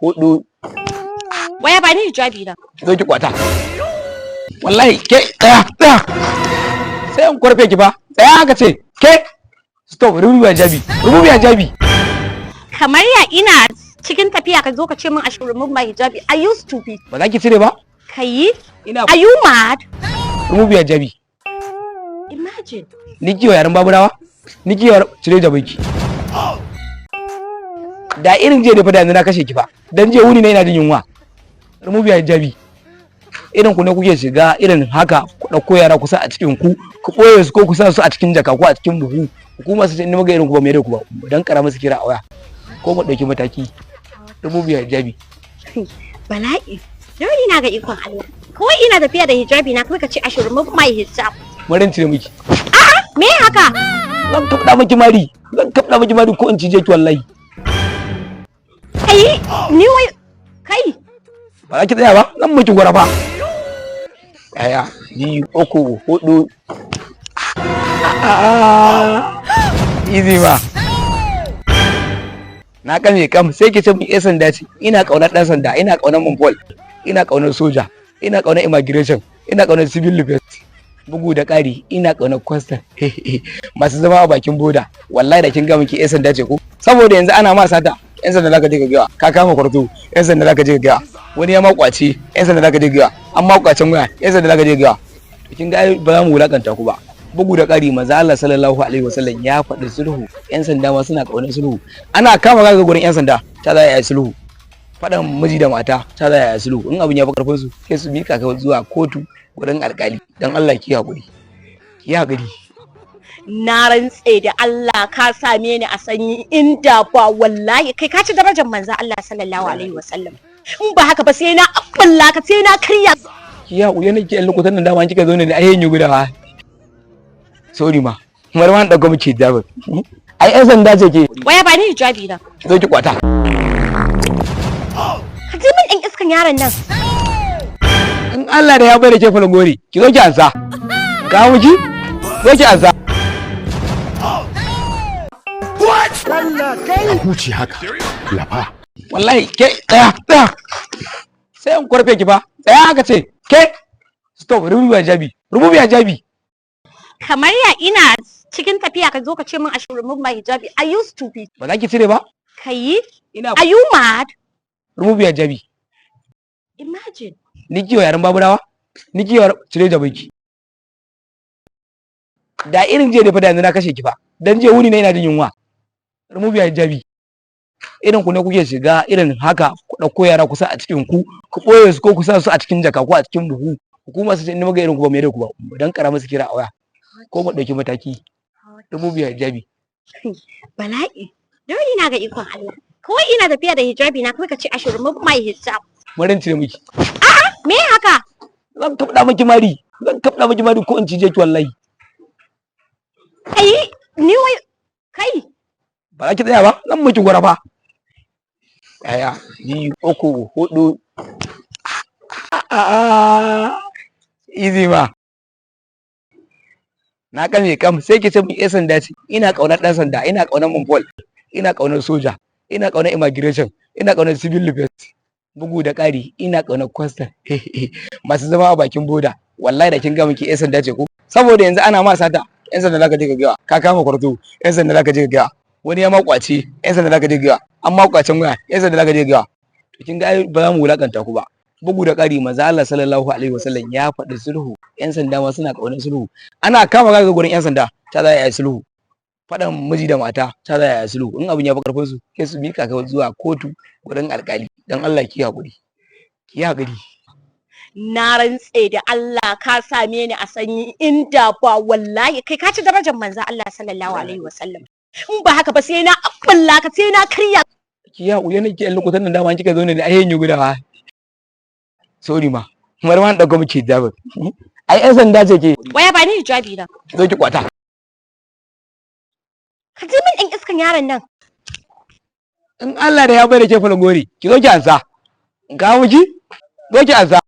hudu. Waya ba ni hijabi na. Zo ki kwata. Wallahi ke tsaya. Sai an kwarfe ki ba. Tsaya haka ce. Ke stop, rubu hijabi. Rubu hijabi. Kamar ya ina cikin tafiya ka zo ka ce min I should remove my hijabi. Are you stupid? Ba za ki cire ba? Kai? Ina. Are you mad? Rubu hijabi. Imagine. Ni kiyo yaran baburawa? Ni kiyo cire jabinki. Da irin je da fa da yanzu na kashe ki fa. Dan je wuni ne ina jin yunwa. Rubu hijabi. Irin ku ne kuke shiga irin haka ku dauko yara kusa a cikin ku boye su ko ku sa su a cikin jaka ko a cikin buhu. Hukuma su ce ni maga irin ku ba mai da ku ba. Dan karama su kira a waya. Ko mu dauki mataki. Rubu hijabi. Bala'i. Yau ina ga ikon Allah. Kawai ina tafiya da hijabi na kuma ka ce I should remove my hijab. Marin cire miki. A'a, me haka? Zan kabda miki mari. Ko in cije ki wallahi. Kai, ni wai kai. Ba za ki tsaya ba? Zan miki gwara fa. Daya, biyu, uku, hudu. Easy ma. Na kame kam sai ki ce mun sanda ce. Ina kaunar dan sanda, ina kaunar monpol, ina kaunar soja, ina kaunar immigration, ina kaunar civil defense. Bugu da ƙari ina kaunar custom. Masu zama a bakin boda. Wallahi da kin ga miki sanda ce ko? Saboda yanzu ana ma sata. Yan sanda zaka je ka ga ka kama kwarto. Yan sanda zaka je ka ga wani ya makwace. Yan sanda zaka je ka ga an makwacin waya. Yan sanda zaka je ka ga. Kin ga ba za mu wulakanta ku ba. Bugu da ƙari manzo Allah sallallahu alaihi wasallam ya faɗi sulhu. Yan sanda ma suna kaunar sulhu. Ana kama ga gurin yan sanda ta za yi sulhu. Faɗan miji da mata ta za yi sulhu. In abin ya fi karfin su sai su mika ka zuwa kotu gurin alƙali. Dan Allah ki haƙuri. Ki haƙuri. Na rantse da Allah ka same ni a sanyi inda ba wallahi kai ka ci darajar manzo Allah sallallahu alaihi wasallam. In ba haka ba sai na abballa ka sai na karya. Ki haƙuri ne ki lokutan nan dama kika zo ne da ayyan gudawa. Sorry ma. Kuma ran dauko miki hijabi. Ai yan sanda ce ke. Waya ba ni hijabi na. Zo ki kwata. Ka ji min ɗan iskan yaron nan. In Allah da ya bai da ke falgori, ki zo ki ansa. Ga mu ki? Zo ki ansa. Kalla kai huci haka lafa Wallahi ke tsaya. Sai an kwarfe ki fa. Tsaya haka ce. Ke stop, rubu hijabi. Rubu hijabi. Kamar ya ina cikin tafiya ka zo ka ce min I should remove my hijabi. Are you stupid? Ba za ki cire ba? Kai? Ina. Are you mad? Rubu hijabi. Imagine. Ni kiyo yaran baburawa? Ni kiyo cire jabinki. Da irin je da fa da yanzu na kashe ki fa. Dan je wuni ne ina jin yunwa. Rubu hijabi. Irin ku ne kuke shiga irin haka ku dauko yara kusa a cikin ku boye su ko ku sa su a cikin jaka ko a cikin buhu. Hukuma su ce ni maga irin ku ba mai da ku ba. Dan karama su kira a waya. Ko mu dauki mataki. Rubu hijabi. Bala'i. Yau ina ga ikon Allah. Kawai ina tafiya da hijabi na kuma ka ce I should remove my hijab. Marin cire miki. A'a, me haka? Zan kabda miki mari. Ko in cije ki wallahi. Kai, ni wai kai. Ba za ki tsaya ba? Zan miki gwara fa. Daya, biyu, uku, hudu. Easy ma. Na kame kam sai ki ce mun sanda ce. Ina kaunar dan sanda, ina kaunar monpol, ina kaunar soja, ina kaunar immigration, ina kaunar civil defense. Bugu da ƙari ina kaunar custom. Masu zama a bakin boda. Wallahi da kin ga miki sanda ce ko? Saboda yanzu ana ma sata. Yan sanda zaka je ka ga ka kama kwarto. Yan sanda zaka je ka ga wani ya makwace. Yan sanda zaka je ka ga an makwacin waya. Yan sanda zaka je ka ga. To kin ga ba za mu wulakanta ku ba. Bugu da ƙari manzo Allah sallallahu alaihi wasallam ya faɗi sulhu. Yan sanda ma suna kaunar sulhu. Ana kama ga gurin yan sanda ta za yi sulhu. Faɗan miji da mata ta za yi sulhu. In abin ya fi karfin su sai su mika ka zuwa kotu gurin alƙali. Dan Allah ki haƙuri. Ki haƙuri. Na rantse da Allah ka same ni a sanyi inda ba wallahi kai ka ci darajar manzo Allah sallallahu alaihi wasallam. In ba haka ba sai na abballa ka sai na karya. Ki haƙuri ne ki lokutan nan dama kika zo ne da ayyan gudawa. Sorry ma. Kuma ran dauko miki hijabi. Ai yan sanda ce ke. Waya ba ni hijabi na. Zo ki kwata. Ka ji min ɗan iskan yaron nan. In Allah da ya bai da ke falgori, ki zo ki ansa. Ga mu ki? Zo ki ansa.